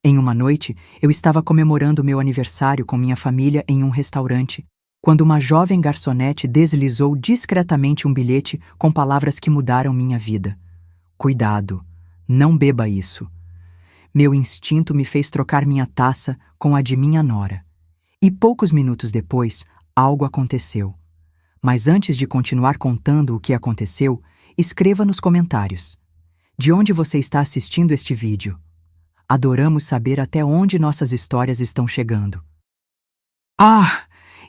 Em uma noite, eu estava comemorando meu aniversário com minha família em um restaurante, quando uma jovem garçonete deslizou discretamente um bilhete com palavras que mudaram minha vida. Cuidado, não beba isso. Meu instinto me fez trocar minha taça com a de minha nora. E poucos minutos depois, algo aconteceu. Mas antes de continuar contando o que aconteceu, escreva nos comentários. De onde você está assistindo este vídeo? Adoramos saber até onde nossas histórias estão chegando.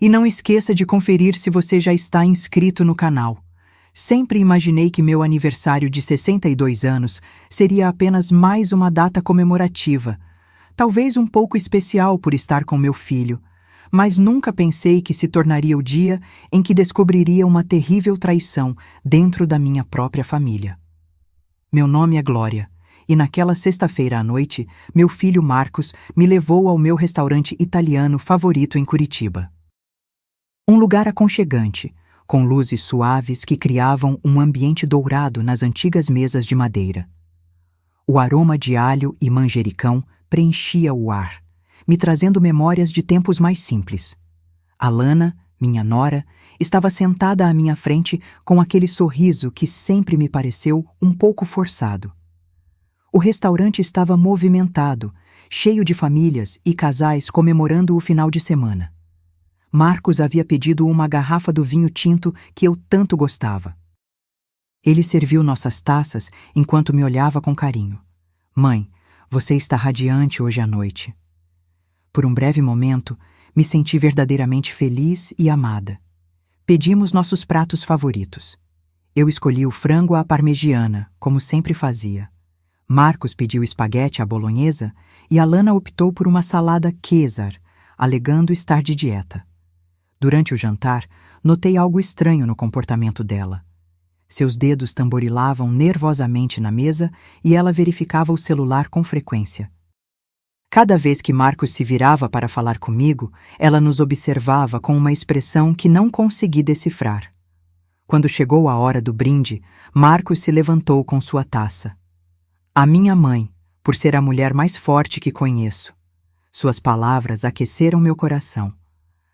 E não esqueça de conferir se você já está inscrito no canal. Sempre imaginei que meu aniversário de 62 anos seria apenas mais uma data comemorativa, talvez um pouco especial por estar com meu filho, mas nunca pensei que se tornaria o dia em que descobriria uma terrível traição dentro da minha própria família. Meu nome é Glória, e naquela sexta-feira à noite, meu filho Marcos me levou ao meu restaurante italiano favorito em Curitiba. Um lugar aconchegante, com luzes suaves que criavam um ambiente dourado nas antigas mesas de madeira. O aroma de alho e manjericão preenchia o ar, me trazendo memórias de tempos mais simples. Alana, minha nora, estava sentada à minha frente com aquele sorriso que sempre me pareceu um pouco forçado. O restaurante estava movimentado, cheio de famílias e casais comemorando o final de semana. Marcos havia pedido uma garrafa do vinho tinto que eu tanto gostava. Ele serviu nossas taças enquanto me olhava com carinho. Mãe, você está radiante hoje à noite. Por um breve momento, me senti verdadeiramente feliz e amada. Pedimos nossos pratos favoritos. Eu escolhi o frango à parmegiana, como sempre fazia. Marcos pediu espaguete à bolonhesa e Alana optou por uma salada Caesar, alegando estar de dieta. Durante o jantar, notei algo estranho no comportamento dela. Seus dedos tamborilavam nervosamente na mesa e ela verificava o celular com frequência. Cada vez que Marcos se virava para falar comigo, ela nos observava com uma expressão que não consegui decifrar. Quando chegou a hora do brinde, Marcos se levantou com sua taça. A minha mãe, por ser a mulher mais forte que conheço. Suas palavras aqueceram meu coração.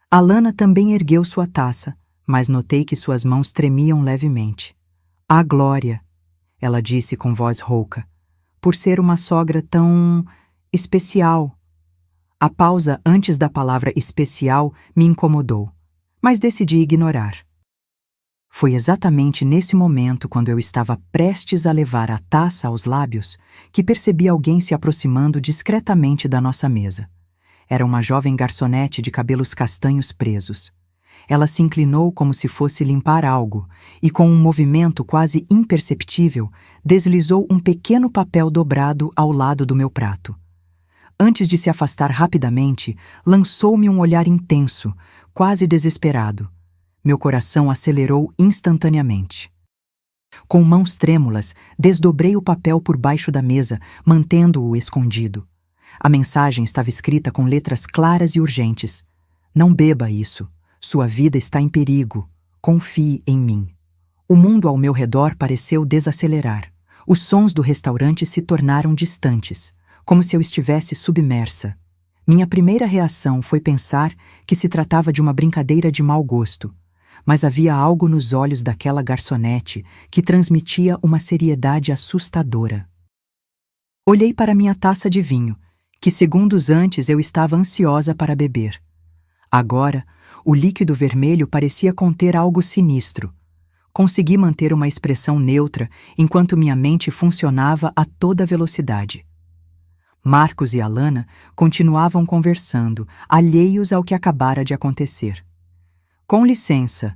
Alana também ergueu sua taça, mas notei que suas mãos tremiam levemente. A Glória, ela disse com voz rouca, por ser uma sogra tão especial. A pausa antes da palavra especial me incomodou, mas decidi ignorar. Foi exatamente nesse momento, quando eu estava prestes a levar a taça aos lábios, que percebi alguém se aproximando discretamente da nossa mesa. Era uma jovem garçonete de cabelos castanhos presos. Ela se inclinou como se fosse limpar algo e, com um movimento quase imperceptível, deslizou um pequeno papel dobrado ao lado do meu prato. Antes de se afastar rapidamente, lançou-me um olhar intenso, quase desesperado. Meu coração acelerou instantaneamente. Com mãos trêmulas, desdobrei o papel por baixo da mesa, mantendo-o escondido. A mensagem estava escrita com letras claras e urgentes. Não beba isso. Sua vida está em perigo. Confie em mim. O mundo ao meu redor pareceu desacelerar. Os sons do restaurante se tornaram distantes, como se eu estivesse submersa. Minha primeira reação foi pensar que se tratava de uma brincadeira de mau gosto. Mas havia algo nos olhos daquela garçonete que transmitia uma seriedade assustadora. Olhei para minha taça de vinho, que segundos antes eu estava ansiosa para beber. Agora, o líquido vermelho parecia conter algo sinistro. Consegui manter uma expressão neutra enquanto minha mente funcionava a toda velocidade. Marcos e Alana continuavam conversando, alheios ao que acabara de acontecer. Com licença,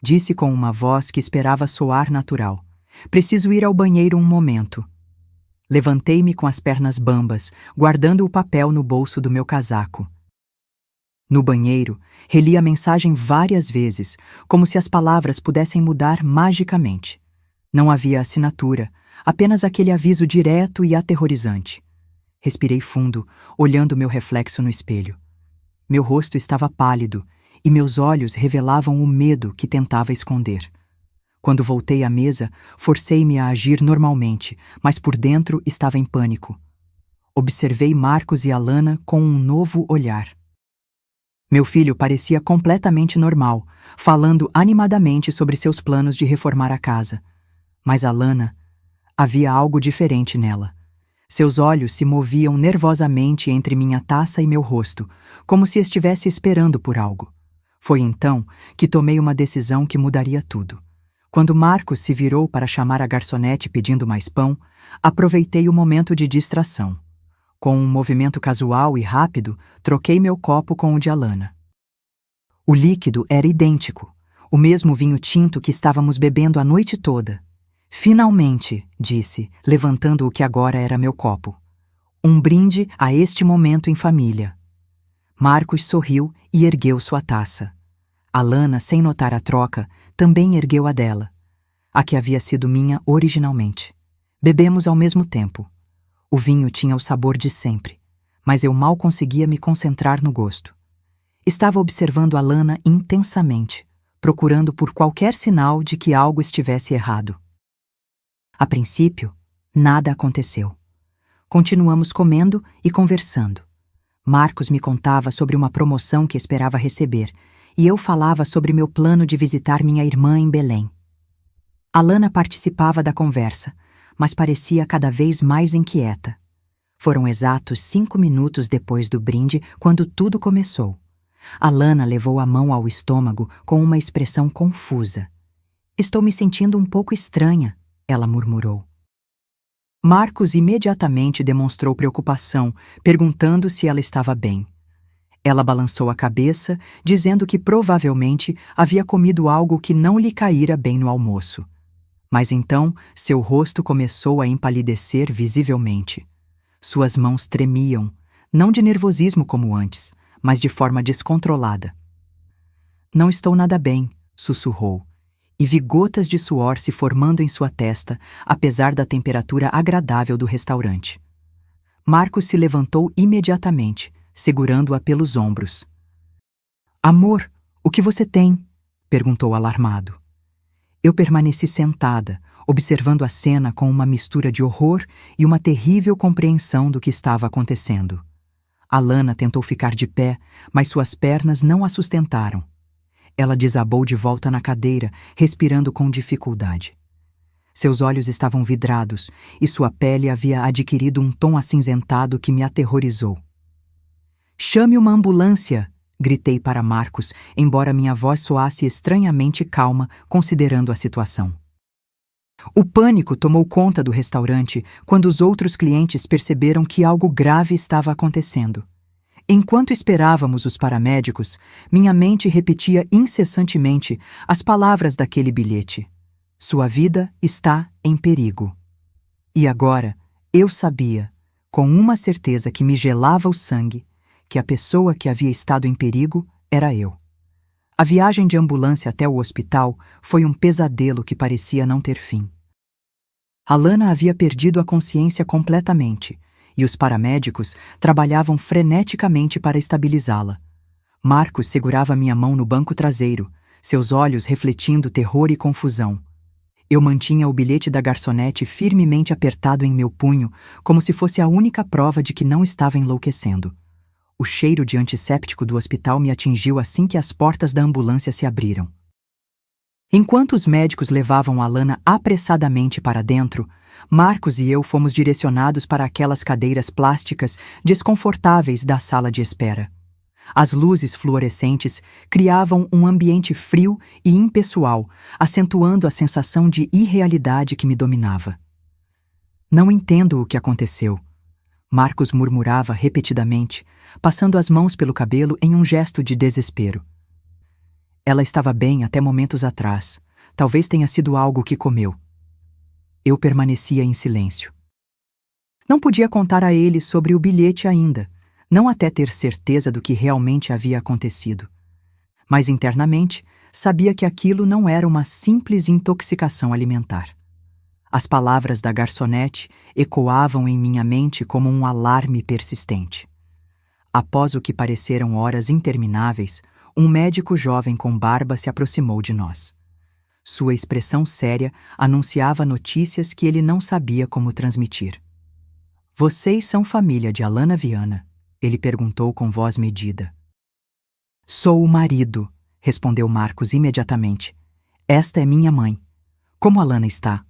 disse com uma voz que esperava soar natural. Preciso ir ao banheiro um momento. Levantei-me com as pernas bambas, guardando o papel no bolso do meu casaco. No banheiro, reli a mensagem várias vezes, como se as palavras pudessem mudar magicamente. Não havia assinatura, apenas aquele aviso direto e aterrorizante. Respirei fundo, olhando meu reflexo no espelho. Meu rosto estava pálido, e meus olhos revelavam o medo que tentava esconder. Quando voltei à mesa, forcei-me a agir normalmente, mas por dentro estava em pânico. Observei Marcos e Alana com um novo olhar. Meu filho parecia completamente normal, falando animadamente sobre seus planos de reformar a casa. Mas Alana, havia algo diferente nela. Seus olhos se moviam nervosamente entre minha taça e meu rosto, como se estivesse esperando por algo. Foi então que tomei uma decisão que mudaria tudo. Quando Marcos se virou para chamar a garçonete pedindo mais pão, aproveitei o momento de distração. Com um movimento casual e rápido, troquei meu copo com o de Alana. O líquido era idêntico, o mesmo vinho tinto que estávamos bebendo a noite toda. Finalmente, disse, levantando o que agora era meu copo. Um brinde a este momento em família. Marcos sorriu e ergueu sua taça. Alana, sem notar a troca, também ergueu a dela, a que havia sido minha originalmente. Bebemos ao mesmo tempo. O vinho tinha o sabor de sempre, mas eu mal conseguia me concentrar no gosto. Estava observando Alana intensamente, procurando por qualquer sinal de que algo estivesse errado. A princípio, nada aconteceu. Continuamos comendo e conversando. Marcos me contava sobre uma promoção que esperava receber, e eu falava sobre meu plano de visitar minha irmã em Belém. Alana participava da conversa, mas parecia cada vez mais inquieta. Foram exatos 5 minutos depois do brinde quando tudo começou. Alana levou a mão ao estômago com uma expressão confusa. "Estou me sentindo um pouco estranha", ela murmurou. Marcos imediatamente demonstrou preocupação, perguntando se ela estava bem. Ela balançou a cabeça, dizendo que provavelmente havia comido algo que não lhe caíra bem no almoço. Mas então seu rosto começou a empalidecer visivelmente. Suas mãos tremiam, não de nervosismo como antes, mas de forma descontrolada. "Não estou nada bem", sussurrou, e vi gotas de suor se formando em sua testa, apesar da temperatura agradável do restaurante. Marcos se levantou imediatamente, segurando-a pelos ombros. "Amor, o que você tem?", perguntou alarmado. Eu permaneci sentada, observando a cena com uma mistura de horror e uma terrível compreensão do que estava acontecendo. Alana tentou ficar de pé, mas suas pernas não a sustentaram. Ela desabou de volta na cadeira, respirando com dificuldade. Seus olhos estavam vidrados e sua pele havia adquirido um tom acinzentado que me aterrorizou. "Chame uma ambulância!", gritei para Marcos, embora minha voz soasse estranhamente calma, considerando a situação. O pânico tomou conta do restaurante quando os outros clientes perceberam que algo grave estava acontecendo. Enquanto esperávamos os paramédicos, minha mente repetia incessantemente as palavras daquele bilhete. "Sua vida está em perigo." E agora, eu sabia, com uma certeza que me gelava o sangue, que a pessoa que havia estado em perigo era eu. A viagem de ambulância até o hospital foi um pesadelo que parecia não ter fim. Alana havia perdido a consciência completamente, e os paramédicos trabalhavam freneticamente para estabilizá-la. Marcos segurava minha mão no banco traseiro, seus olhos refletindo terror e confusão. Eu mantinha o bilhete da garçonete firmemente apertado em meu punho, como se fosse a única prova de que não estava enlouquecendo. O cheiro de antisséptico do hospital me atingiu assim que as portas da ambulância se abriram. Enquanto os médicos levavam Alana apressadamente para dentro, Marcos e eu fomos direcionados para aquelas cadeiras plásticas desconfortáveis da sala de espera. As luzes fluorescentes criavam um ambiente frio e impessoal, acentuando a sensação de irrealidade que me dominava. "Não entendo o que aconteceu", Marcos murmurava repetidamente, passando as mãos pelo cabelo em um gesto de desespero. "Ela estava bem até momentos atrás. Talvez tenha sido algo que comeu." Eu permanecia em silêncio. Não podia contar a ele sobre o bilhete ainda, não até ter certeza do que realmente havia acontecido. Mas internamente, sabia que aquilo não era uma simples intoxicação alimentar. As palavras da garçonete ecoavam em minha mente como um alarme persistente. Após o que pareceram horas intermináveis, um médico jovem com barba se aproximou de nós. Sua expressão séria anunciava notícias que ele não sabia como transmitir. Vocês são família de Alana Viana? Ele perguntou com voz medida. Sou o marido, respondeu Marcos imediatamente. Esta é minha mãe. Como Alana está?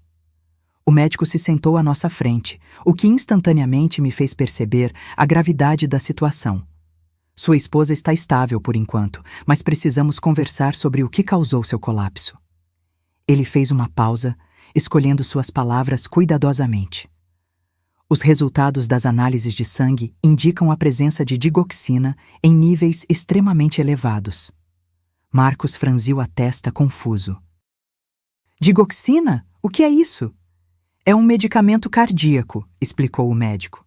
O médico se sentou à nossa frente, o que instantaneamente me fez perceber a gravidade da situação. Sua esposa está estável por enquanto, mas precisamos conversar sobre o que causou seu colapso. Ele fez uma pausa, escolhendo suas palavras cuidadosamente. Os resultados das análises de sangue indicam a presença de digoxina em níveis extremamente elevados. Marcos franziu a testa confuso. Digoxina? O que é isso? É um medicamento cardíaco, explicou o médico.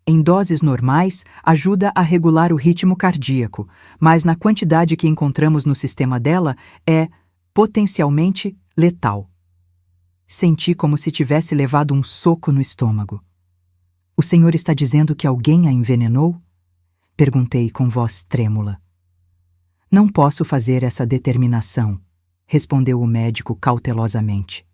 Em doses normais, ajuda a regular o ritmo cardíaco, mas na quantidade que encontramos no sistema dela é potencialmente letal. Senti como se tivesse levado um soco no estômago. O senhor está dizendo que alguém a envenenou? Perguntei com voz trêmula. Não posso fazer essa determinação, respondeu o médico cautelosamente.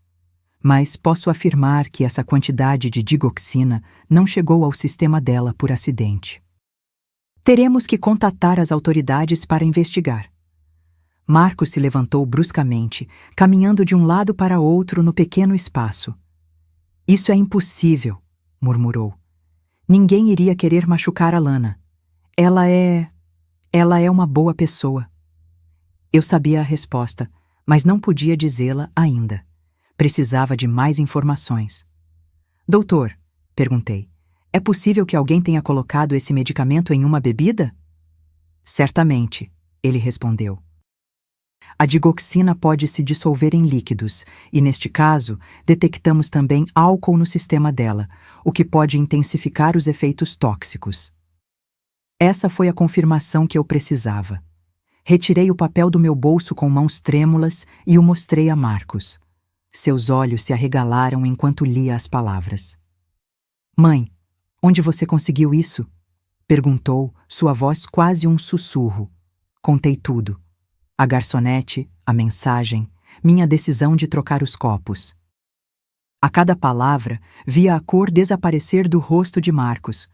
Mas posso afirmar que essa quantidade de digoxina não chegou ao sistema dela por acidente. Teremos que contatar as autoridades para investigar. Marcos se levantou bruscamente, caminhando de um lado para outro no pequeno espaço. Isso é impossível, murmurou. Ninguém iria querer machucar Alana. Ela é uma boa pessoa. Eu sabia a resposta, mas não podia dizê-la ainda. Precisava de mais informações. Doutor, perguntei, é possível que alguém tenha colocado esse medicamento em uma bebida? Certamente, ele respondeu. A digoxina pode se dissolver em líquidos, e neste caso, detectamos também álcool no sistema dela, o que pode intensificar os efeitos tóxicos. Essa foi a confirmação que eu precisava. Retirei o papel do meu bolso com mãos trêmulas e o mostrei a Marcos. Seus olhos se arregalaram enquanto lia as palavras. Mãe, onde você conseguiu isso? Perguntou, sua voz quase um sussurro. Contei tudo. A garçonete, a mensagem, minha decisão de trocar os copos. A cada palavra, via a cor desaparecer do rosto de Marcos.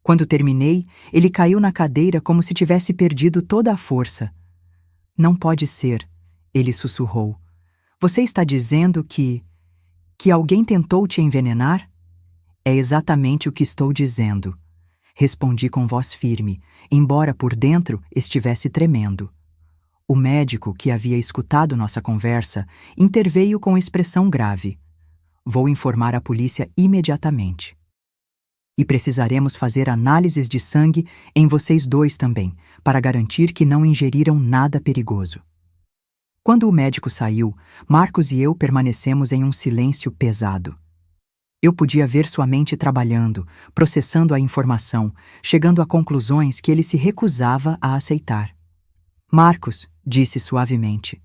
Quando terminei, ele caiu na cadeira como se tivesse perdido toda a força. Não pode ser, ele sussurrou. Você está dizendo que alguém tentou te envenenar? É exatamente o que estou dizendo. Respondi com voz firme, embora por dentro estivesse tremendo. O médico, que havia escutado nossa conversa, interveio com expressão grave. Vou informar a polícia imediatamente. E precisaremos fazer análises de sangue em vocês dois também, para garantir que não ingeriram nada perigoso. Quando o médico saiu, Marcos e eu permanecemos em um silêncio pesado. Eu podia ver sua mente trabalhando, processando a informação, chegando a conclusões que ele se recusava a aceitar. Marcos, disse suavemente,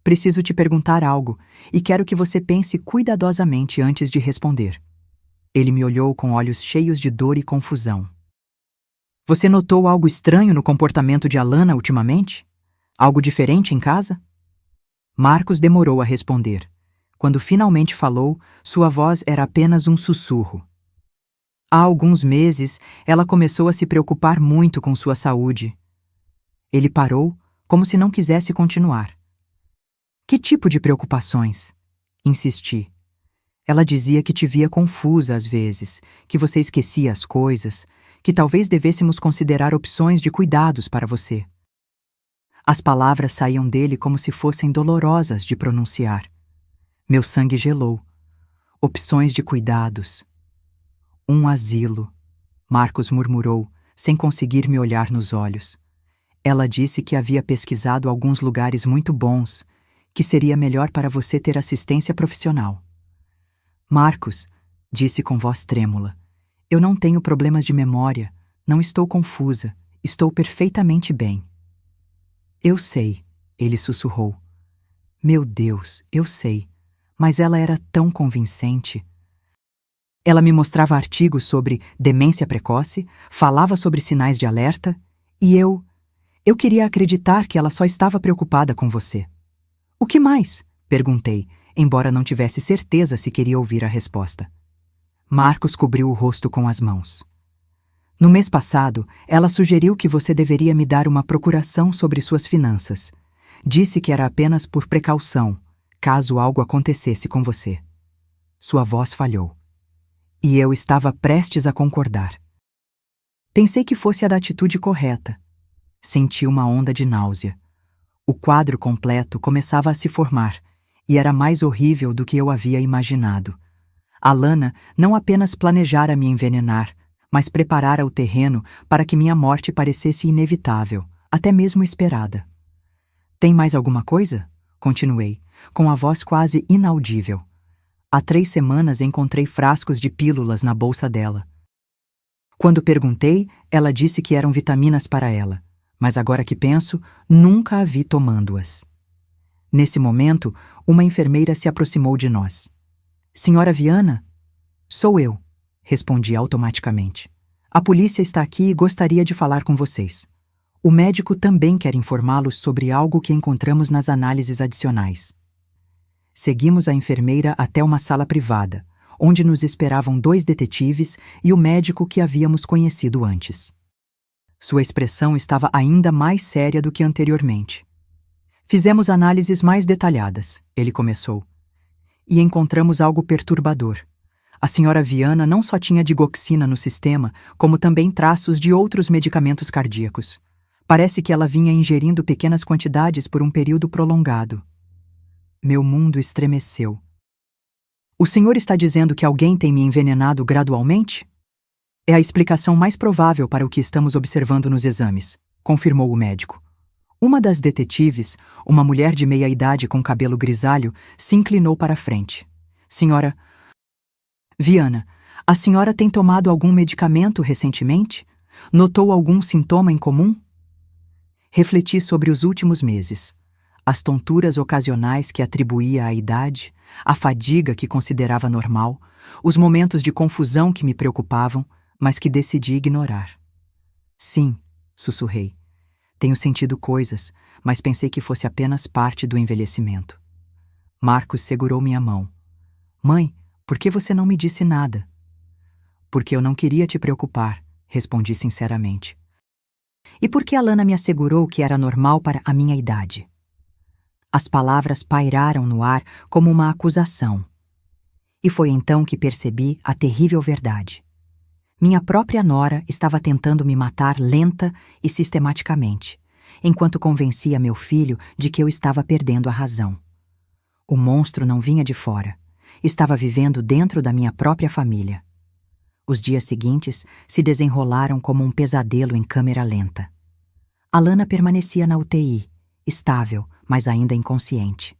preciso te perguntar algo e quero que você pense cuidadosamente antes de responder. Ele me olhou com olhos cheios de dor e confusão. Você notou algo estranho no comportamento de Alana ultimamente? Algo diferente em casa? Marcos demorou a responder. Quando finalmente falou, sua voz era apenas um sussurro. Há alguns meses, ela começou a se preocupar muito com sua saúde. Ele parou, como se não quisesse continuar. Que tipo de preocupações? Insisti. Ela dizia que te via confusa às vezes, que você esquecia as coisas, que talvez devêssemos considerar opções de cuidados para você. As palavras saíam dele como se fossem dolorosas de pronunciar. Meu sangue gelou. Opções de cuidados. Um asilo, Marcos murmurou, sem conseguir me olhar nos olhos. Ela disse que havia pesquisado alguns lugares muito bons, que seria melhor para você ter assistência profissional. Marcos, disse com voz trêmula, eu não tenho problemas de memória, não estou confusa, estou perfeitamente bem. Eu sei, ele sussurrou. Meu Deus, eu sei, mas ela era tão convincente. Ela me mostrava artigos sobre demência precoce, falava sobre sinais de alerta, e eu queria acreditar que ela só estava preocupada com você. O que mais? Perguntei, embora não tivesse certeza se queria ouvir a resposta. Marcos cobriu o rosto com as mãos. No mês passado, ela sugeriu que você deveria me dar uma procuração sobre suas finanças. Disse que era apenas por precaução, caso algo acontecesse com você. Sua voz falhou. E eu estava prestes a concordar. Pensei que fosse a da atitude correta. Senti uma onda de náusea. O quadro completo começava a se formar, e era mais horrível do que eu havia imaginado. Alana não apenas planejara me envenenar, mas preparara o terreno para que minha morte parecesse inevitável, até mesmo esperada. Tem mais alguma coisa? Continuei, com a voz quase inaudível. Há 3 semanas encontrei frascos de pílulas na bolsa dela. Quando perguntei, ela disse que eram vitaminas para ela, mas agora que penso, nunca a vi tomando-as. Nesse momento, uma enfermeira se aproximou de nós. Senhora Viana? Sou eu, respondi automaticamente. A polícia está aqui e gostaria de falar com vocês. O médico também quer informá-los sobre algo que encontramos nas análises adicionais. Seguimos a enfermeira até uma sala privada, onde nos esperavam 2 detetives e o médico que havíamos conhecido antes. Sua expressão estava ainda mais séria do que anteriormente. Fizemos análises mais detalhadas, ele começou, e encontramos algo perturbador. A senhora Viana não só tinha digoxina no sistema, como também traços de outros medicamentos cardíacos. Parece que ela vinha ingerindo pequenas quantidades por um período prolongado. Meu mundo estremeceu. O senhor está dizendo que alguém tem me envenenado gradualmente? É a explicação mais provável para o que estamos observando nos exames, confirmou o médico. Uma das detetives, uma mulher de meia-idade com cabelo grisalho, se inclinou para a frente. Senhora Viana, a senhora tem tomado algum medicamento recentemente? Notou algum sintoma em comum? Refleti sobre os últimos meses. As tonturas ocasionais que atribuía à idade, a fadiga que considerava normal, os momentos de confusão que me preocupavam, mas que decidi ignorar. Sim, sussurrei. Tenho sentido coisas, mas pensei que fosse apenas parte do envelhecimento. Marcos segurou minha mão. Mãe, por que você não me disse nada? Porque eu não queria te preocupar, respondi sinceramente. E por que Alana me assegurou que era normal para a minha idade? As palavras pairaram no ar como uma acusação. E foi então que percebi a terrível verdade. Minha própria nora estava tentando me matar lenta e sistematicamente, enquanto convencia meu filho de que eu estava perdendo a razão. O monstro não vinha de fora. Estava vivendo dentro da minha própria família. Os dias seguintes se desenrolaram como um pesadelo em câmera lenta. Alana permanecia na UTI, estável, mas ainda inconsciente.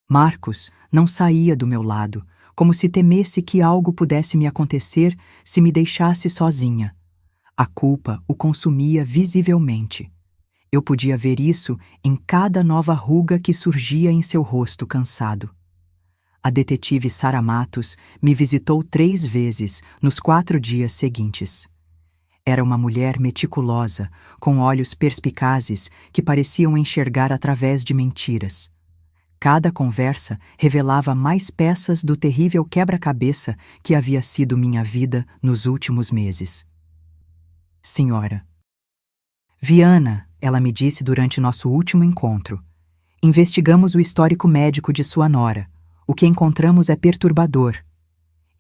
Marcos não saía do meu lado, como se temesse que algo pudesse me acontecer se me deixasse sozinha. A culpa o consumia visivelmente. Eu podia ver isso em cada nova ruga que surgia em seu rosto cansado. A detetive Sara Matos me visitou 3 vezes nos 4 dias seguintes. Era uma mulher meticulosa, com olhos perspicazes que pareciam enxergar através de mentiras. Cada conversa revelava mais peças do terrível quebra-cabeça que havia sido minha vida nos últimos meses. Senhora Viana, ela me disse durante nosso último encontro, investigamos o histórico médico de sua nora. O que encontramos é perturbador.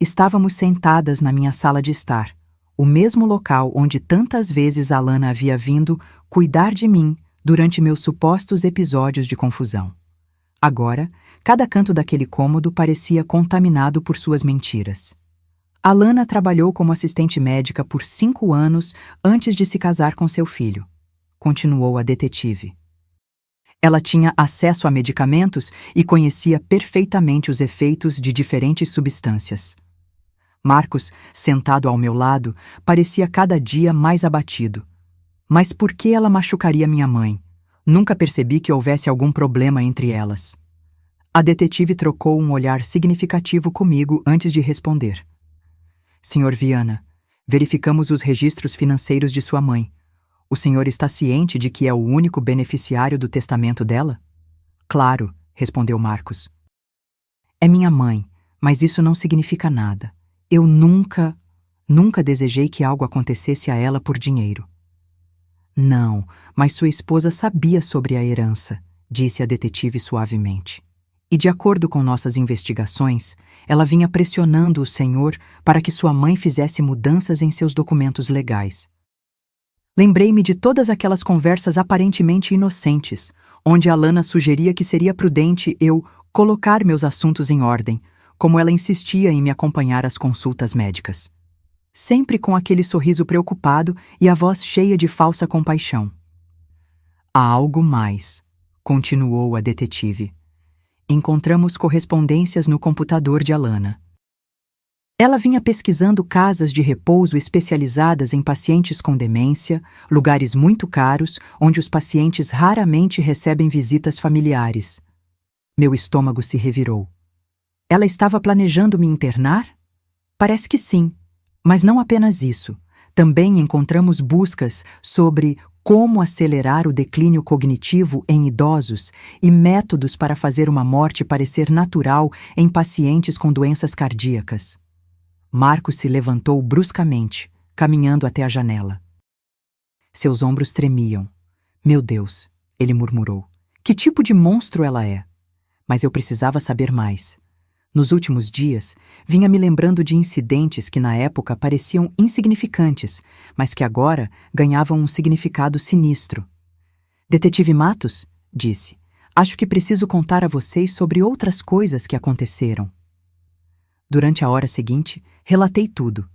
Estávamos sentadas na minha sala de estar, o mesmo local onde tantas vezes Alana havia vindo cuidar de mim durante meus supostos episódios de confusão. Agora, cada canto daquele cômodo parecia contaminado por suas mentiras. Alana trabalhou como assistente médica por 5 anos antes de se casar com seu filho. Continuou a detetive. Ela tinha acesso a medicamentos e conhecia perfeitamente os efeitos de diferentes substâncias. Marcos, sentado ao meu lado, parecia cada dia mais abatido. Mas por que ela machucaria minha mãe? Nunca percebi que houvesse algum problema entre elas. A detetive trocou um olhar significativo comigo antes de responder. Senhor Viana, verificamos os registros financeiros de sua mãe. O senhor está ciente de que é o único beneficiário do testamento dela? Claro, respondeu Marcos. É minha mãe, mas isso não significa nada. Eu nunca desejei que algo acontecesse a ela por dinheiro. Não, mas sua esposa sabia sobre a herança, disse a detetive suavemente. E de acordo com nossas investigações, ela vinha pressionando o senhor para que sua mãe fizesse mudanças em seus documentos legais. Lembrei-me de todas aquelas conversas aparentemente inocentes, onde Alana sugeria que seria prudente eu colocar meus assuntos em ordem, como ela insistia em me acompanhar às consultas médicas. Sempre com aquele sorriso preocupado e a voz cheia de falsa compaixão. Há algo mais, continuou a detetive. Encontramos correspondências no computador de Alana. Ela vinha pesquisando casas de repouso especializadas em pacientes com demência, lugares muito caros, onde os pacientes raramente recebem visitas familiares. Meu estômago se revirou. Ela estava planejando me internar? Parece que sim, mas não apenas isso. Também encontramos buscas sobre como acelerar o declínio cognitivo em idosos e métodos para fazer uma morte parecer natural em pacientes com doenças cardíacas. Marcos se levantou bruscamente, caminhando até a janela. Seus ombros tremiam. Meu Deus, ele murmurou. Que tipo de monstro ela é? Mas eu precisava saber mais. Nos últimos dias, vinha me lembrando de incidentes que na época pareciam insignificantes, mas que agora ganhavam um significado sinistro. Detetive Matos, disse, acho que preciso contar a vocês sobre outras coisas que aconteceram. Durante a hora seguinte, relatei tudo.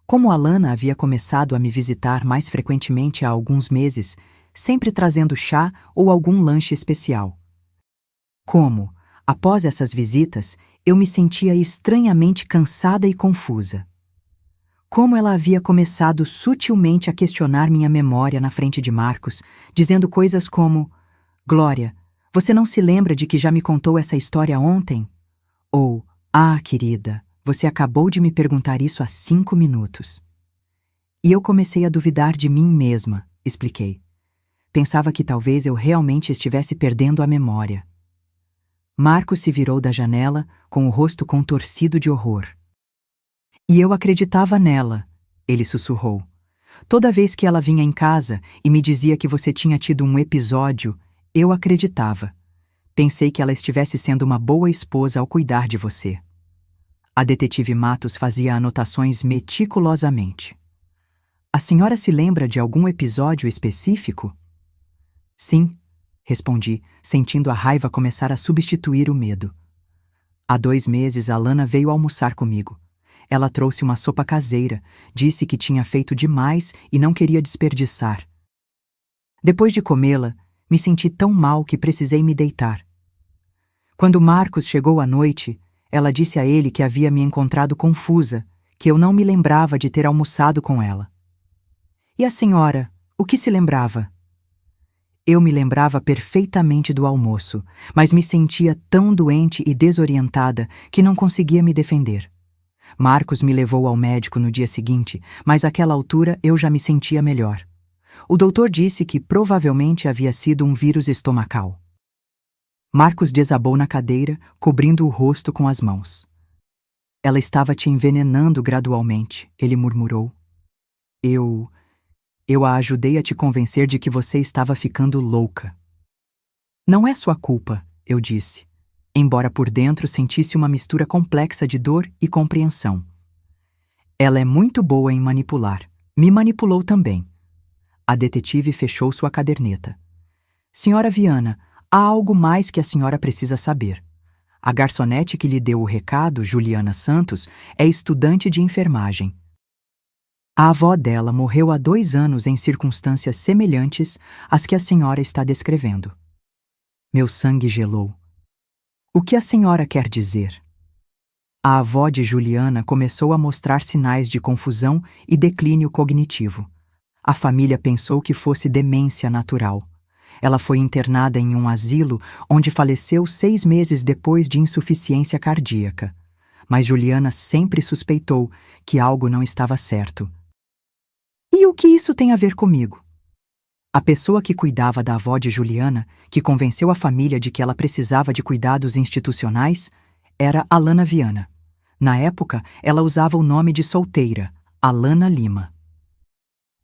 Como Alana havia começado a me visitar mais frequentemente há alguns meses, sempre trazendo chá ou algum lanche especial. Como, após essas visitas, eu me sentia estranhamente cansada e confusa. Como ela havia começado sutilmente a questionar minha memória na frente de Marcos, dizendo coisas como: Glória, você não se lembra de que já me contou essa história ontem? Ou, ah, querida, você acabou de me perguntar isso há 5 minutos. E eu comecei a duvidar de mim mesma, expliquei. Pensava que talvez eu realmente estivesse perdendo a memória. Marcos se virou da janela, com o rosto contorcido de horror. E eu acreditava nela, ele sussurrou. Toda vez que ela vinha em casa e me dizia que você tinha tido um episódio, eu acreditava. Pensei que ela estivesse sendo uma boa esposa ao cuidar de você. A detetive Matos fazia anotações meticulosamente. A senhora se lembra de algum episódio específico? Sim, respondi, sentindo a raiva começar a substituir o medo. Há 2 meses, Alana veio almoçar comigo. Ela trouxe uma sopa caseira, disse que tinha feito demais e não queria desperdiçar. Depois de comê-la, me senti tão mal que precisei me deitar. Quando Marcos chegou à noite, ela disse a ele que havia me encontrado confusa, que eu não me lembrava de ter almoçado com ela. E a senhora, o que se lembrava? Eu me lembrava perfeitamente do almoço, mas me sentia tão doente e desorientada que não conseguia me defender. Marcos me levou ao médico no dia seguinte, mas àquela altura eu já me sentia melhor. O doutor disse que provavelmente havia sido um vírus estomacal. Marcos desabou na cadeira, cobrindo o rosto com as mãos. Ela estava te envenenando gradualmente, ele murmurou. Eu a ajudei a te convencer de que você estava ficando louca. Não é sua culpa, eu disse, embora por dentro sentisse uma mistura complexa de dor e compreensão. Ela é muito boa em manipular. Me manipulou também. A detetive fechou sua caderneta. Senhora Viana, há algo mais que a senhora precisa saber. A garçonete que lhe deu o recado, Juliana Santos, é estudante de enfermagem. A avó dela morreu há 2 anos em circunstâncias semelhantes às que a senhora está descrevendo. Meu sangue gelou. O que a senhora quer dizer? A avó de Juliana começou a mostrar sinais de confusão e declínio cognitivo. A família pensou que fosse demência natural. Ela foi internada em um asilo onde faleceu 6 meses depois de insuficiência cardíaca. Mas Juliana sempre suspeitou que algo não estava certo. E o que isso tem a ver comigo? A pessoa que cuidava da avó de Juliana, que convenceu a família de que ela precisava de cuidados institucionais, era Alana Viana. Na época, ela usava o nome de solteira, Alana Lima.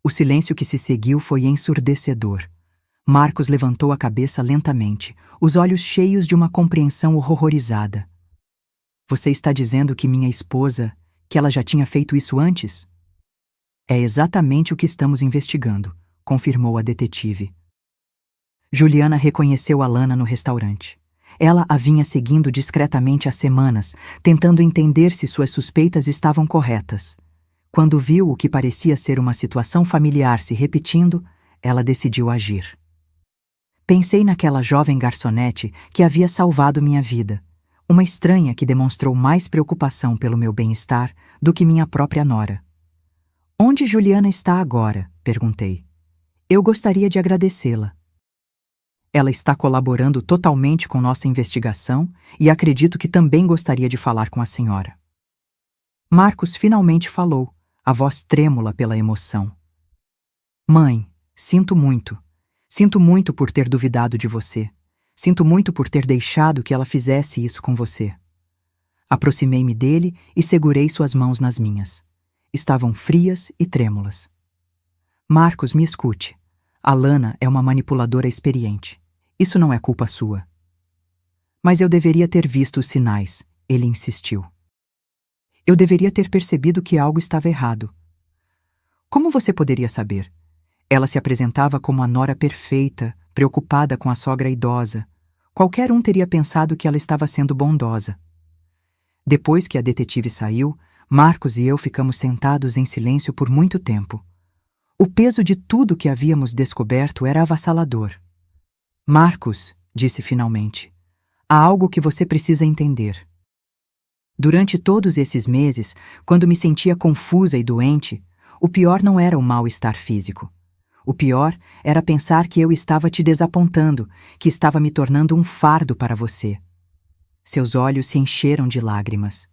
O silêncio que se seguiu foi ensurdecedor. Marcos levantou a cabeça lentamente, os olhos cheios de uma compreensão horrorizada. Você está dizendo que minha esposa, que ela já tinha feito isso antes? É exatamente o que estamos investigando, confirmou a detetive. Juliana reconheceu Alana no restaurante. Ela a vinha seguindo discretamente há semanas, tentando entender se suas suspeitas estavam corretas. Quando viu o que parecia ser uma situação familiar se repetindo, ela decidiu agir. Pensei naquela jovem garçonete que havia salvado minha vida, uma estranha que demonstrou mais preocupação pelo meu bem-estar do que minha própria nora. Onde Juliana está agora? Perguntei. Eu gostaria de agradecê-la. Ela está colaborando totalmente com nossa investigação e acredito que também gostaria de falar com a senhora. Marcos finalmente falou, a voz trêmula pela emoção. Mãe, sinto muito. Sinto muito por ter duvidado de você. Sinto muito por ter deixado que ela fizesse isso com você. Aproximei-me dele e segurei suas mãos nas minhas. Estavam frias e trêmulas. Marcos, me escute. Alana é uma manipuladora experiente. Isso não é culpa sua. Mas eu deveria ter visto os sinais, ele insistiu. Eu deveria ter percebido que algo estava errado. Como você poderia saber? Ela se apresentava como a nora perfeita, preocupada com a sogra idosa. Qualquer um teria pensado que ela estava sendo bondosa. Depois que a detetive saiu, Marcos e eu ficamos sentados em silêncio por muito tempo. O peso de tudo que havíamos descoberto era avassalador. Marcos, disse finalmente, há algo que você precisa entender. Durante todos esses meses, quando me sentia confusa e doente, o pior não era o mal-estar físico. O pior era pensar que eu estava te desapontando, que estava me tornando um fardo para você. Seus olhos se encheram de lágrimas.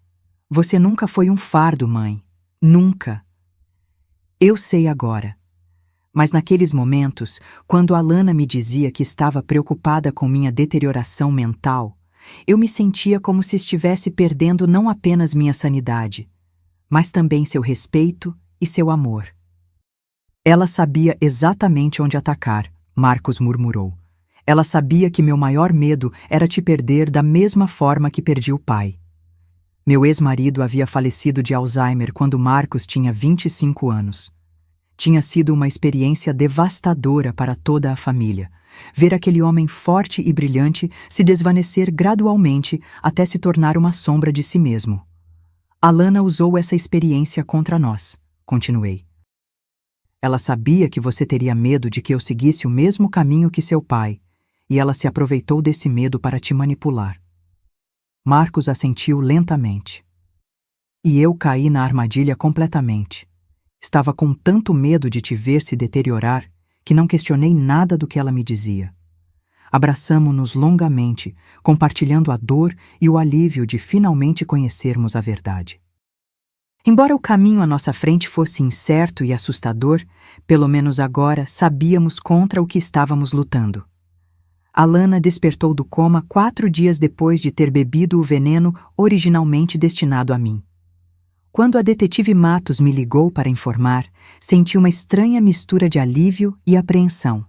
Você nunca foi um fardo, mãe. Nunca. Eu sei agora. Mas naqueles momentos, quando Alana me dizia que estava preocupada com minha deterioração mental, eu me sentia como se estivesse perdendo não apenas minha sanidade, mas também seu respeito e seu amor. Ela sabia exatamente onde atacar, Marcos murmurou. Ela sabia que meu maior medo era te perder da mesma forma que perdi o pai. Meu ex-marido havia falecido de Alzheimer quando Marcos tinha 25 anos. Tinha sido uma experiência devastadora para toda a família, ver aquele homem forte e brilhante se desvanecer gradualmente até se tornar uma sombra de si mesmo. Alana usou essa experiência contra nós, continuei. Ela sabia que você teria medo de que eu seguisse o mesmo caminho que seu pai, e ela se aproveitou desse medo para te manipular. Marcos assentiu lentamente. E eu caí na armadilha completamente. Estava com tanto medo de te ver se deteriorar que não questionei nada do que ela me dizia. Abraçamo-nos longamente, compartilhando a dor e o alívio de finalmente conhecermos a verdade. Embora o caminho à nossa frente fosse incerto e assustador, pelo menos agora sabíamos contra o que estávamos lutando. Alana despertou do coma 4 dias depois de ter bebido o veneno originalmente destinado a mim. Quando a detetive Matos me ligou para informar, senti uma estranha mistura de alívio e apreensão.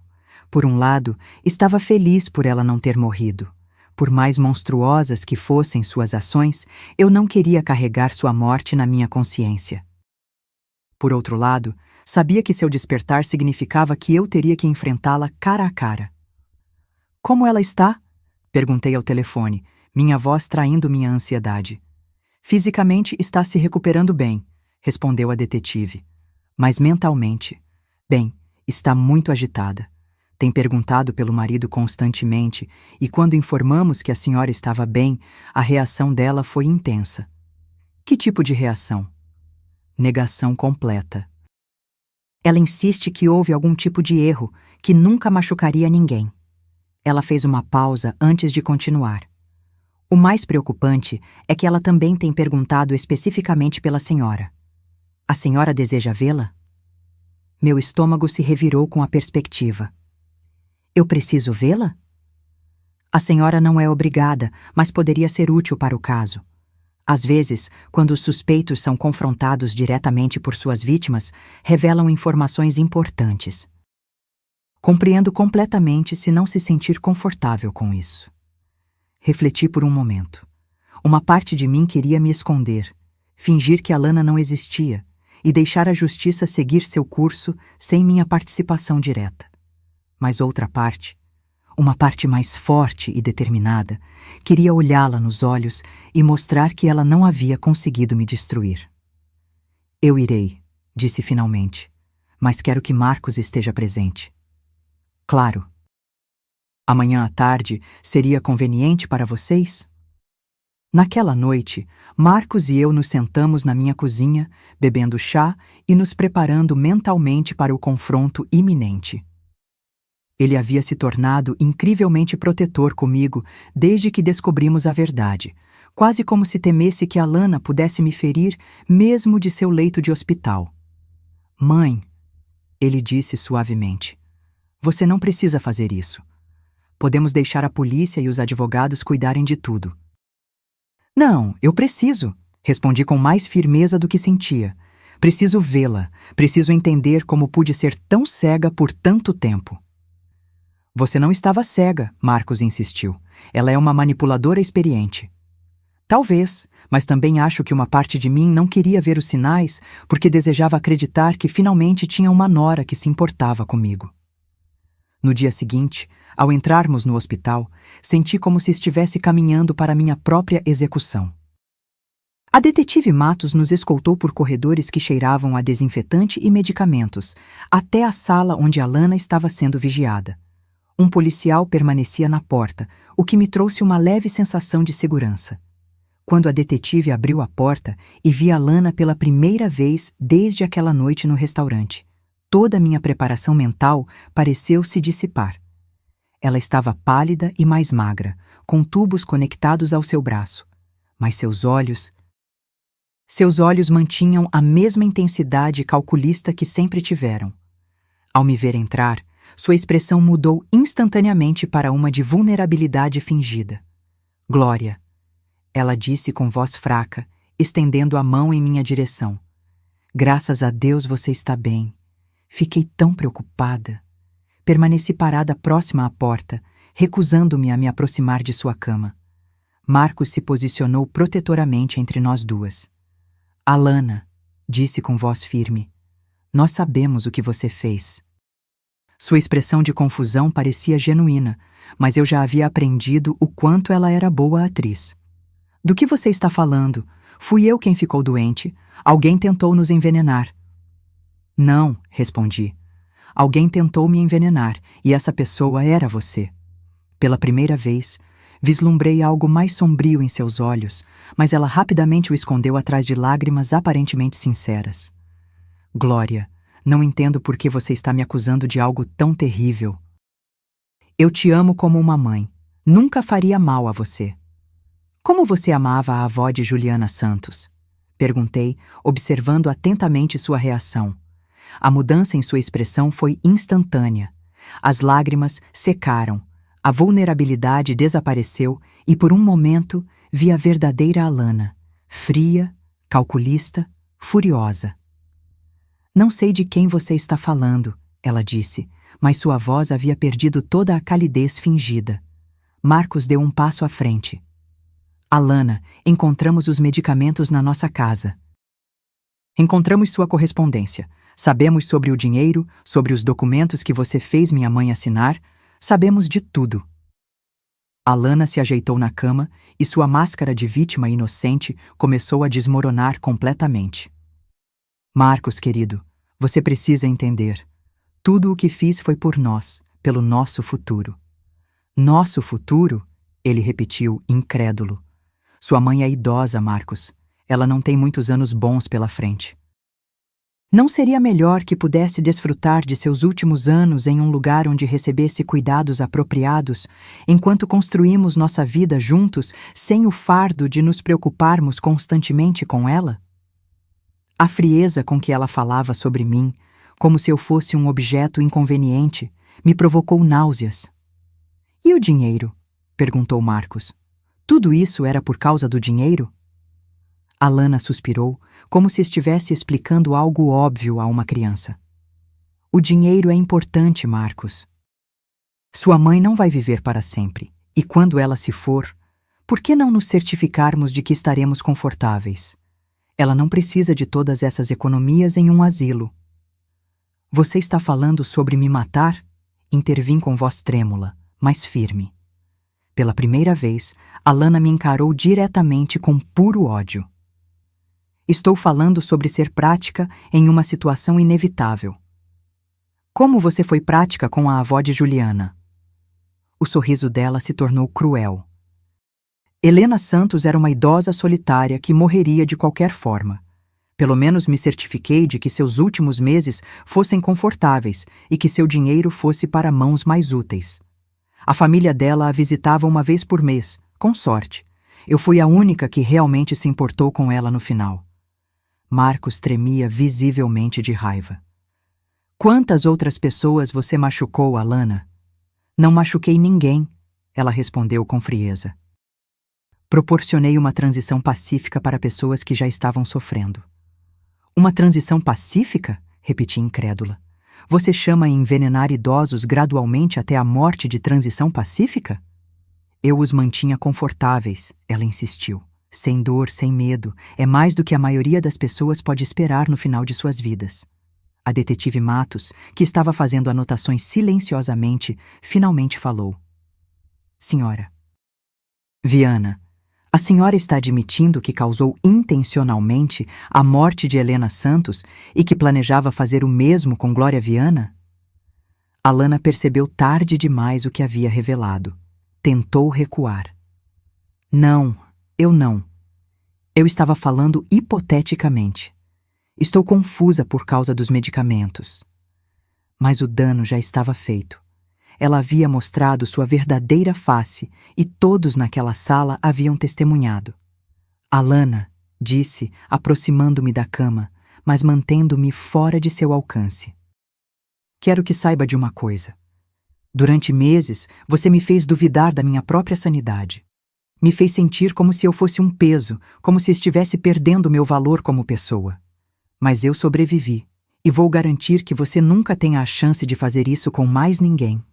Por um lado, estava feliz por ela não ter morrido. Por mais monstruosas que fossem suas ações, eu não queria carregar sua morte na minha consciência. Por outro lado, sabia que seu despertar significava que eu teria que enfrentá-la cara a cara. Como ela está? Perguntei ao telefone, minha voz traindo minha ansiedade. Fisicamente está se recuperando bem, respondeu a detetive. Mas mentalmente, bem, está muito agitada. Tem perguntado pelo marido constantemente e quando informamos que a senhora estava bem, a reação dela foi intensa. Que tipo de reação? Negação completa. Ela insiste que houve algum tipo de erro, que nunca machucaria ninguém. Ela fez uma pausa antes de continuar. O mais preocupante é que ela também tem perguntado especificamente pela senhora. A senhora deseja vê-la? Meu estômago se revirou com a perspectiva. Eu preciso vê-la? A senhora não é obrigada, mas poderia ser útil para o caso. Às vezes, quando os suspeitos são confrontados diretamente por suas vítimas, revelam informações importantes. Compreendo completamente se não se sentir confortável com isso. Refleti por um momento. Uma parte de mim queria me esconder, fingir que Alana não existia e deixar a justiça seguir seu curso sem minha participação direta. Mas outra parte, uma parte mais forte e determinada, queria olhá-la nos olhos e mostrar que ela não havia conseguido me destruir. Eu irei, disse finalmente, mas quero que Marcos esteja presente. Claro. Amanhã à tarde seria conveniente para vocês? Naquela noite, Marcos e eu nos sentamos na minha cozinha, bebendo chá e nos preparando mentalmente para o confronto iminente. Ele havia se tornado incrivelmente protetor comigo desde que descobrimos a verdade, quase como se temesse que Alana pudesse me ferir mesmo de seu leito de hospital. Mãe, ele disse suavemente, você não precisa fazer isso. Podemos deixar a polícia e os advogados cuidarem de tudo. Não, eu preciso, respondi com mais firmeza do que sentia. Preciso vê-la, preciso entender como pude ser tão cega por tanto tempo. Você não estava cega, Marcos insistiu. Ela é uma manipuladora experiente. Talvez, mas também acho que uma parte de mim não queria ver os sinais porque desejava acreditar que finalmente tinha uma nora que se importava comigo. No dia seguinte, ao entrarmos no hospital, senti como se estivesse caminhando para minha própria execução. A detetive Matos nos escoltou por corredores que cheiravam a desinfetante e medicamentos, até a sala onde Alana estava sendo vigiada. Um policial permanecia na porta, o que me trouxe uma leve sensação de segurança. Quando a detetive abriu a porta e vi Alana pela primeira vez desde aquela noite no restaurante, toda a minha preparação mental pareceu se dissipar. Ela estava pálida e mais magra, com tubos conectados ao seu braço, mas seus olhos mantinham a mesma intensidade calculista que sempre tiveram. Ao me ver entrar, sua expressão mudou instantaneamente para uma de vulnerabilidade fingida. Glória, ela disse com voz fraca, estendendo a mão em minha direção. Graças a Deus você está bem. Fiquei tão preocupada. Permaneci parada próxima à porta, recusando-me a me aproximar de sua cama. Marcos se posicionou protetoramente entre nós duas. Alana, disse com voz firme, nós sabemos o que você fez. Sua expressão de confusão parecia genuína, mas eu já havia aprendido o quanto ela era boa atriz. Do que você está falando? Fui eu quem ficou doente. Alguém tentou nos envenenar. Não, respondi. Alguém tentou me envenenar, e essa pessoa era você. Pela primeira vez, vislumbrei algo mais sombrio em seus olhos, mas ela rapidamente o escondeu atrás de lágrimas aparentemente sinceras. Glória, não entendo por que você está me acusando de algo tão terrível. Eu te amo como uma mãe. Nunca faria mal a você. Como você amava a avó de Juliana Santos? Perguntei, observando atentamente sua reação. A mudança em sua expressão foi instantânea. As lágrimas secaram, a vulnerabilidade desapareceu e, por um momento, vi a verdadeira Alana, fria, calculista, furiosa. Não sei de quem você está falando, ela disse, mas sua voz havia perdido toda a calidez fingida. Marcos deu um passo à frente. Alana, encontramos os medicamentos na nossa casa. Encontramos sua correspondência. Sabemos sobre o dinheiro, sobre os documentos que você fez minha mãe assinar. Sabemos de tudo. Alana se ajeitou na cama e sua máscara de vítima inocente começou a desmoronar completamente. Marcos, querido, você precisa entender. Tudo o que fiz foi por nós, pelo nosso futuro. Nosso futuro? Ele repetiu, incrédulo. Sua mãe é idosa, Marcos. Ela não tem muitos anos bons pela frente. Não seria melhor que pudesse desfrutar de seus últimos anos em um lugar onde recebesse cuidados apropriados, enquanto construímos nossa vida juntos, sem o fardo de nos preocuparmos constantemente com ela? A frieza com que ela falava sobre mim, como se eu fosse um objeto inconveniente, me provocou náuseas. E o dinheiro? Perguntou Marcos. Tudo isso era por causa do dinheiro? Alana suspirou, como se estivesse explicando algo óbvio a uma criança. O dinheiro é importante, Marcos. Sua mãe não vai viver para sempre, e quando ela se for, por que não nos certificarmos de que estaremos confortáveis? Ela não precisa de todas essas economias em um asilo. Você está falando sobre me matar? Intervim com voz trêmula, mas firme. Pela primeira vez, Alana me encarou diretamente com puro ódio. Estou falando sobre ser prática em uma situação inevitável. Como você foi prática com a avó de Juliana? O sorriso dela se tornou cruel. Helena Santos era uma idosa solitária que morreria de qualquer forma. Pelo menos me certifiquei de que seus últimos meses fossem confortáveis e que seu dinheiro fosse para mãos mais úteis. A família dela a visitava uma vez por mês, com sorte. Eu fui a única que realmente se importou com ela no final. Marcos tremia visivelmente de raiva. Quantas outras pessoas você machucou, Alana? Não machuquei ninguém, ela respondeu com frieza. Proporcionei uma transição pacífica para pessoas que já estavam sofrendo. Uma transição pacífica? Repeti incrédula. Você chama envenenar idosos gradualmente até a morte de transição pacífica? Eu os mantinha confortáveis, ela insistiu. Sem dor, sem medo, é mais do que a maioria das pessoas pode esperar no final de suas vidas. A detetive Matos, que estava fazendo anotações silenciosamente, finalmente falou. Senhora. Viana, a senhora está admitindo que causou intencionalmente a morte de Helena Santos e que planejava fazer o mesmo com Glória Viana? Alana percebeu tarde demais o que havia revelado. Tentou recuar. Não, eu não. Eu estava falando hipoteticamente. Estou confusa por causa dos medicamentos. Mas o dano já estava feito. Ela havia mostrado sua verdadeira face e todos naquela sala haviam testemunhado. Alana, disse, aproximando-me da cama, mas mantendo-me fora de seu alcance. Quero que saiba de uma coisa. Durante meses, você me fez duvidar da minha própria sanidade. Me fez sentir como se eu fosse um peso, como se estivesse perdendo meu valor como pessoa. Mas eu sobrevivi, e vou garantir que você nunca tenha a chance de fazer isso com mais ninguém.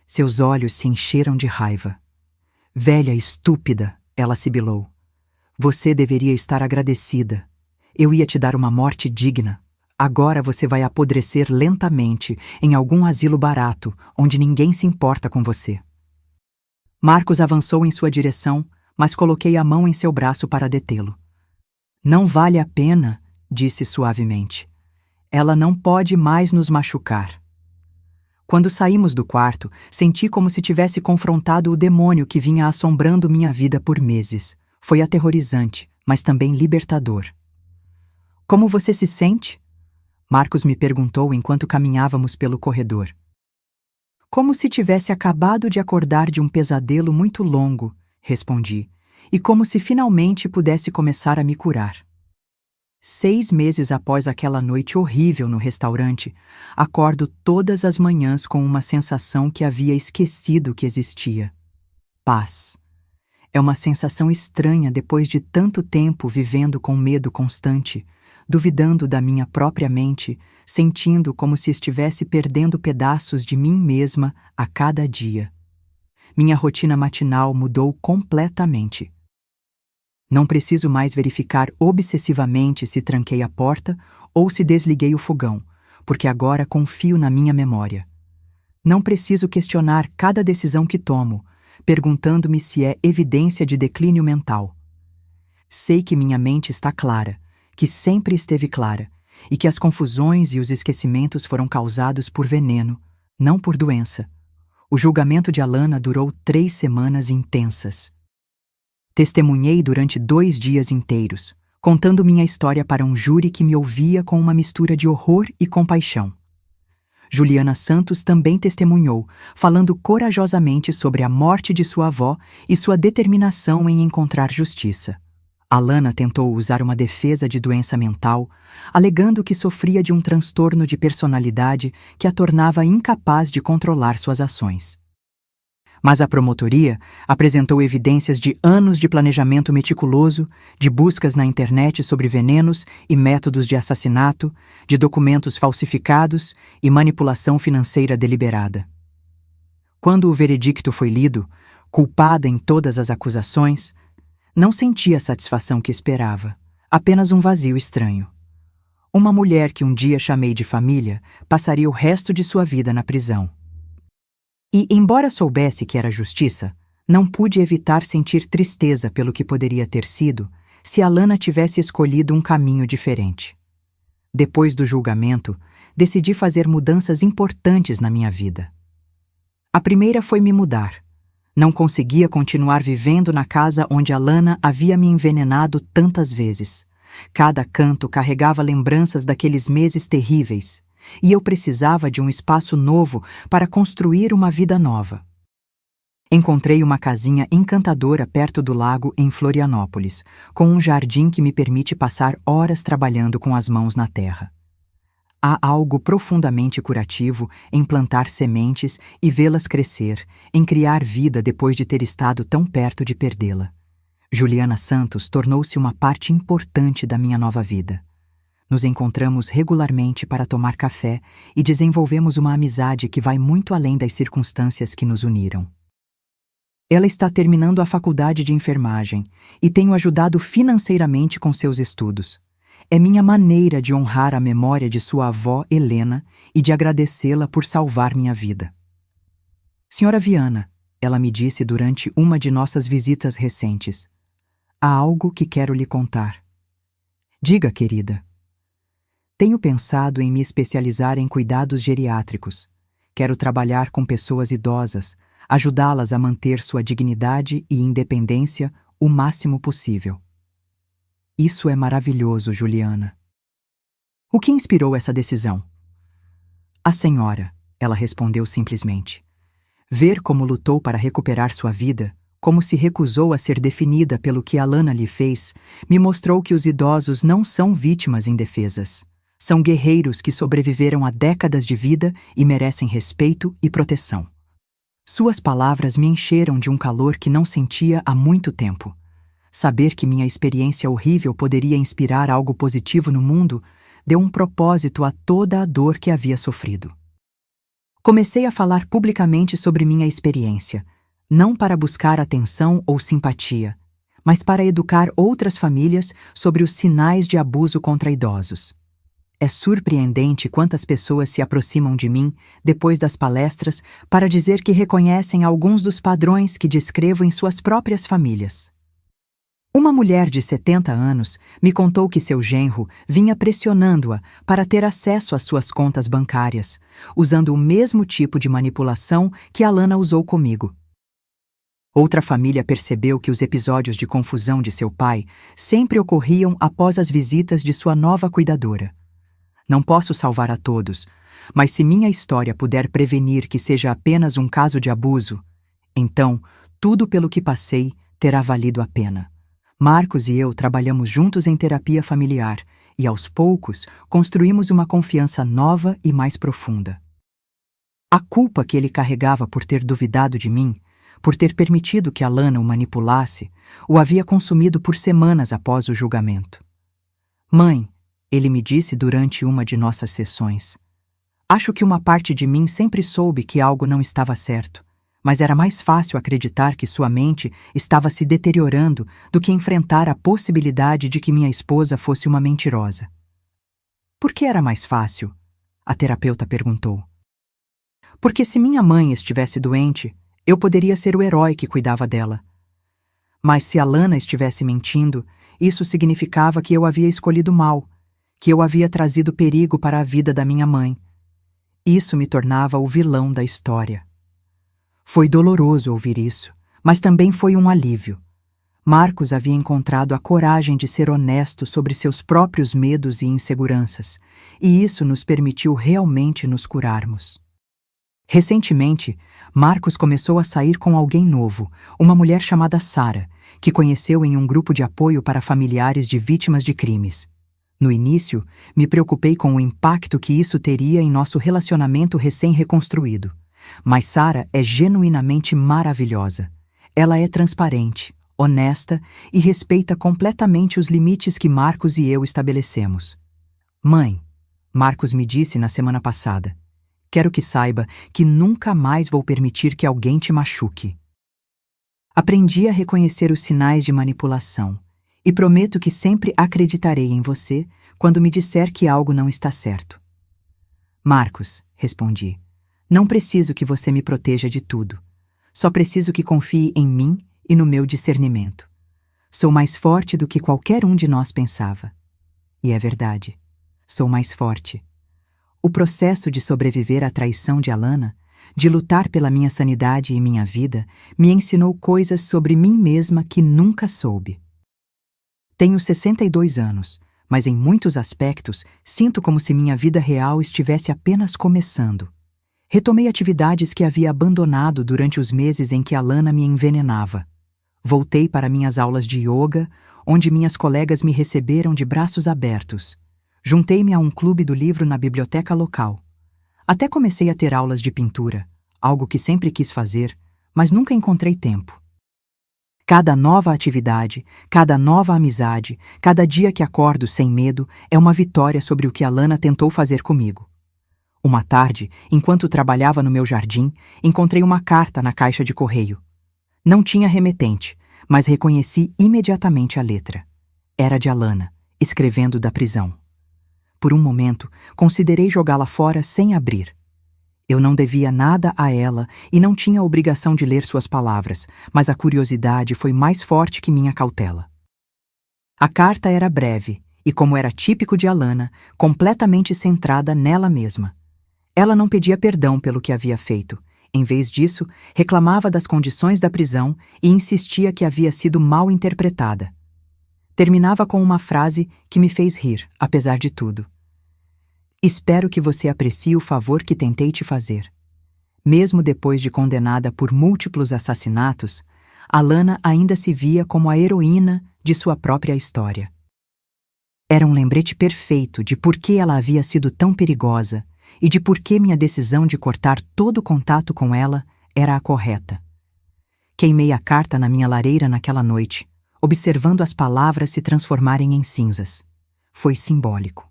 Seus olhos se encheram de raiva. Velha estúpida, ela sibilou. Você deveria estar agradecida. Eu ia te dar uma morte digna. Agora você vai apodrecer lentamente em algum asilo barato, onde ninguém se importa com você. Marcos avançou em sua direção, mas coloquei a mão em seu braço para detê-lo. Não vale a pena, disse suavemente. Ela não pode mais nos machucar. Quando saímos do quarto, senti como se tivesse confrontado o demônio que vinha assombrando minha vida por meses. Foi aterrorizante, mas também libertador. Como você se sente? Marcos me perguntou enquanto caminhávamos pelo corredor. Como se tivesse acabado de acordar de um pesadelo muito longo, respondi, e como se finalmente pudesse começar a me curar. 6 meses após aquela noite horrível no restaurante, acordo todas as manhãs com uma sensação que havia esquecido que existia. Paz. É uma sensação estranha depois de tanto tempo vivendo com medo constante, duvidando da minha própria mente, sentindo como se estivesse perdendo pedaços de mim mesma a cada dia. Minha rotina matinal mudou completamente. Não preciso mais verificar obsessivamente se tranquei a porta ou se desliguei o fogão, porque agora confio na minha memória. Não preciso questionar cada decisão que tomo, perguntando-me se é evidência de declínio mental. Sei que minha mente está clara, que sempre esteve clara, e que as confusões e os esquecimentos foram causados por veneno, não por doença. O julgamento de Alana durou 3 semanas intensas. Testemunhei durante 2 dias inteiros, contando minha história para um júri que me ouvia com uma mistura de horror e compaixão. Juliana Santos também testemunhou, falando corajosamente sobre a morte de sua avó e sua determinação em encontrar justiça. Alana tentou usar uma defesa de doença mental, alegando que sofria de um transtorno de personalidade que a tornava incapaz de controlar suas ações. Mas a promotoria apresentou evidências de anos de planejamento meticuloso, de buscas na internet sobre venenos e métodos de assassinato, de documentos falsificados e manipulação financeira deliberada. Quando o veredicto foi lido, culpada em todas as acusações, não senti a satisfação que esperava, apenas um vazio estranho. Uma mulher que um dia chamei de família passaria o resto de sua vida na prisão. E, embora soubesse que era justiça, não pude evitar sentir tristeza pelo que poderia ter sido se Alana tivesse escolhido um caminho diferente. Depois do julgamento, decidi fazer mudanças importantes na minha vida. A primeira foi me mudar. Não conseguia continuar vivendo na casa onde Alana havia me envenenado tantas vezes. Cada canto carregava lembranças daqueles meses terríveis, e eu precisava de um espaço novo para construir uma vida nova. Encontrei uma casinha encantadora perto do lago em Florianópolis, com um jardim que me permite passar horas trabalhando com as mãos na terra. Há algo profundamente curativo em plantar sementes e vê-las crescer, em criar vida depois de ter estado tão perto de perdê-la. Juliana Santos tornou-se uma parte importante da minha nova vida. Nos encontramos regularmente para tomar café e desenvolvemos uma amizade que vai muito além das circunstâncias que nos uniram. Ela está terminando a faculdade de enfermagem e tenho ajudado financeiramente com seus estudos. É minha maneira de honrar a memória de sua avó, Helena, e de agradecê-la por salvar minha vida. Senhora Viana, ela me disse durante uma de nossas visitas recentes, há algo que quero lhe contar. Diga, querida. Tenho pensado em me especializar em cuidados geriátricos. Quero trabalhar com pessoas idosas, ajudá-las a manter sua dignidade e independência o máximo possível. Isso é maravilhoso, Juliana. O que inspirou essa decisão? A senhora, ela respondeu simplesmente. Ver como lutou para recuperar sua vida, como se recusou a ser definida pelo que Alana lhe fez, me mostrou que os idosos não são vítimas indefesas. São guerreiros que sobreviveram a décadas de vida e merecem respeito e proteção. Suas palavras me encheram de um calor que não sentia há muito tempo. Saber que minha experiência horrível poderia inspirar algo positivo no mundo deu um propósito a toda a dor que havia sofrido. Comecei a falar publicamente sobre minha experiência, não para buscar atenção ou simpatia, mas para educar outras famílias sobre os sinais de abuso contra idosos. É surpreendente quantas pessoas se aproximam de mim, depois das palestras, para dizer que reconhecem alguns dos padrões que descrevo em suas próprias famílias. Uma mulher de 70 anos me contou que seu genro vinha pressionando-a para ter acesso às suas contas bancárias, usando o mesmo tipo de manipulação que Alana usou comigo. Outra família percebeu que os episódios de confusão de seu pai sempre ocorriam após as visitas de sua nova cuidadora. Não posso salvar a todos, mas se minha história puder prevenir que seja apenas um caso de abuso, então tudo pelo que passei terá valido a pena. Marcos e eu trabalhamos juntos em terapia familiar e, aos poucos, construímos uma confiança nova e mais profunda. A culpa que ele carregava por ter duvidado de mim, por ter permitido que Alana o manipulasse, o havia consumido por semanas após o julgamento. Mãe, ele me disse durante uma de nossas sessões, acho que uma parte de mim sempre soube que algo não estava certo, mas era mais fácil acreditar que sua mente estava se deteriorando do que enfrentar a possibilidade de que minha esposa fosse uma mentirosa. Por que era mais fácil? A terapeuta perguntou. Porque se minha mãe estivesse doente, eu poderia ser o herói que cuidava dela. Mas se Alana estivesse mentindo, isso significava que eu havia escolhido mal, que eu havia trazido perigo para a vida da minha mãe. Isso me tornava o vilão da história. Foi doloroso ouvir isso, mas também foi um alívio. Marcos havia encontrado a coragem de ser honesto sobre seus próprios medos e inseguranças, e isso nos permitiu realmente nos curarmos. Recentemente, Marcos começou a sair com alguém novo, uma mulher chamada Sara, que conheceu em um grupo de apoio para familiares de vítimas de crimes. No início, me preocupei com o impacto que isso teria em nosso relacionamento recém-reconstruído, Mas Sara é genuinamente maravilhosa. Ela é transparente, honesta e respeita completamente os limites que Marcos e eu estabelecemos. Mãe, Marcos me disse na semana passada, quero que saiba que nunca mais vou permitir que alguém te machuque. Aprendi a reconhecer os sinais de manipulação e prometo que sempre acreditarei em você quando me disser que algo não está certo. Marcos, respondi, não preciso que você me proteja de tudo. Só preciso que confie em mim e no meu discernimento. Sou mais forte do que qualquer um de nós pensava. E é verdade. Sou mais forte. O processo de sobreviver à traição de Alana, de lutar pela minha sanidade e minha vida, me ensinou coisas sobre mim mesma que nunca soube. Tenho 62 anos, mas em muitos aspectos sinto como se minha vida real estivesse apenas começando. Retomei atividades que havia abandonado durante os meses em que Alana me envenenava. Voltei para minhas aulas de yoga, onde minhas colegas me receberam de braços abertos. Juntei-me a um clube do livro na biblioteca local. Até comecei a ter aulas de pintura, algo que sempre quis fazer, mas nunca encontrei tempo. Cada nova atividade, cada nova amizade, cada dia que acordo sem medo é uma vitória sobre o que Alana tentou fazer comigo. Uma tarde, enquanto trabalhava no meu jardim, encontrei uma carta na caixa de correio. Não tinha remetente, mas reconheci imediatamente a letra. Era de Alana, escrevendo da prisão. Por um momento, considerei jogá-la fora sem abrir. Eu não devia nada a ela e não tinha a obrigação de ler suas palavras, mas a curiosidade foi mais forte que minha cautela. A carta era breve e, como era típico de Alana, completamente centrada nela mesma. Ela não pedia perdão pelo que havia feito. Em vez disso, reclamava das condições da prisão e insistia que havia sido mal interpretada. Terminava com uma frase que me fez rir, apesar de tudo. Espero que você aprecie o favor que tentei te fazer. Mesmo depois de condenada por múltiplos assassinatos, Alana ainda se via como a heroína de sua própria história. Era um lembrete perfeito de por que ela havia sido tão perigosa e de por que minha decisão de cortar todo o contato com ela era a correta. Queimei a carta na minha lareira naquela noite, observando as palavras se transformarem em cinzas. Foi simbólico.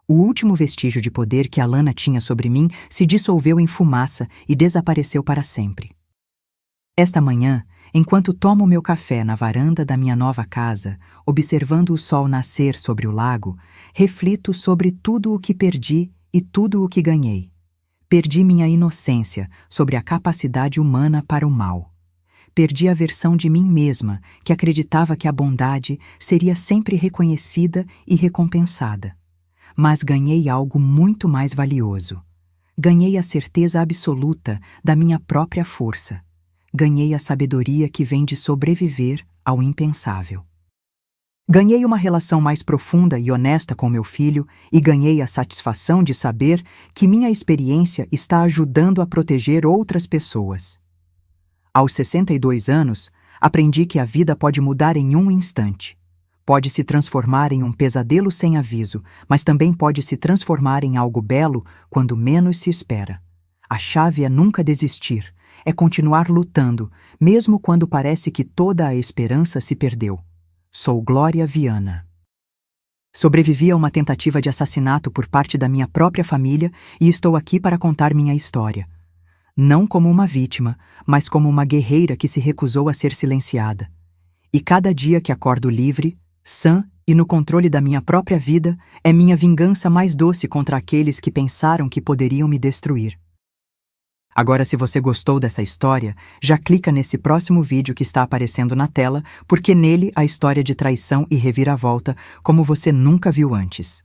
O último vestígio de poder que Alana tinha sobre mim se dissolveu em fumaça e desapareceu para sempre. Esta manhã, enquanto tomo meu café na varanda da minha nova casa, observando o sol nascer sobre o lago, reflito sobre tudo o que perdi e tudo o que ganhei. Perdi minha inocência sobre a capacidade humana para o mal. Perdi a versão de mim mesma que acreditava que a bondade seria sempre reconhecida e recompensada. Mas ganhei algo muito mais valioso. Ganhei a certeza absoluta da minha própria força. Ganhei a sabedoria que vem de sobreviver ao impensável. Ganhei uma relação mais profunda e honesta com meu filho e ganhei a satisfação de saber que minha experiência está ajudando a proteger outras pessoas. Aos 62 anos, aprendi que a vida pode mudar em um instante. Pode se transformar em um pesadelo sem aviso, mas também pode se transformar em algo belo quando menos se espera. A chave é nunca desistir, é continuar lutando, mesmo quando parece que toda a esperança se perdeu. Sou Glória Viana. Sobrevivi a uma tentativa de assassinato por parte da minha própria família e estou aqui para contar minha história. Não como uma vítima, mas como uma guerreira que se recusou a ser silenciada. E cada dia que acordo livre, sã e no controle da minha própria vida é minha vingança mais doce contra aqueles que pensaram que poderiam me destruir. Agora, se você gostou dessa história, já clica nesse próximo vídeo que está aparecendo na tela, porque nele há história de traição e reviravolta como você nunca viu antes.